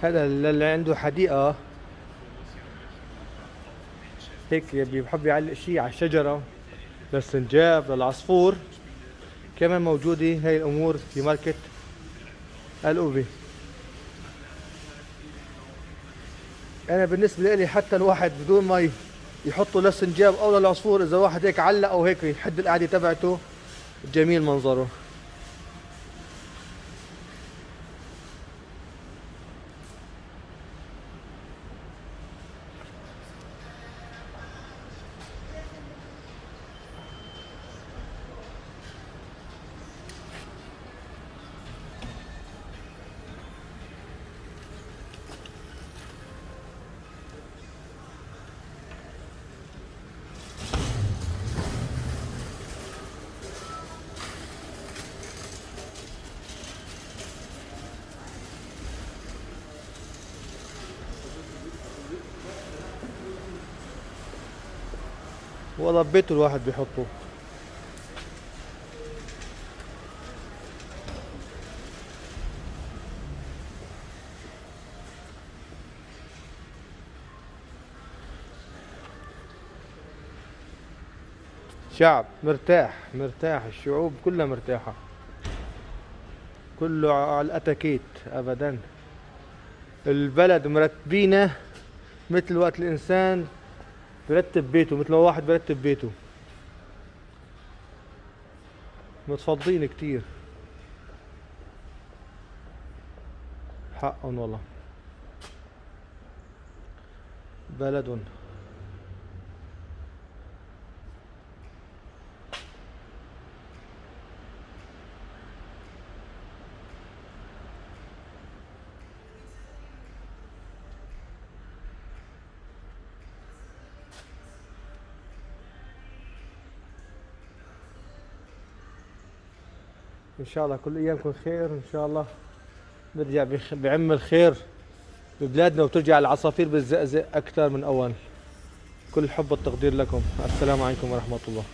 هذا اللي عنده حديقة هيك بيحب يعلق شيء على الشجرة للسنجاب للعصفور، كمان موجودة هاي الأمور في ماركت الأوفي. أنا بالنسبة لي حتى الواحد بدون ما يحطوا للسنجاب أو للعصفور، إذا واحد هيك علق أو هيك يحد القعدة تبعته، جميل منظره. والله ببيته الواحد بيحطه. شعب مرتاح مرتاح، الشعوب كلها مرتاحة، كله على الأتاكيت أبدا. البلد مرتبينه مثل وقت الإنسان برتب بيته، مثل ما واحد برتب بيته، متفضين كتير حقهم والله. بلد إن شاء الله كل أيامكم خير، إن شاء الله نرجع بعم الخير ببلادنا، وترجع العصافير بالزقزق أكثر من أول. كل الحب والتقدير لكم. السلام عليكم ورحمة الله.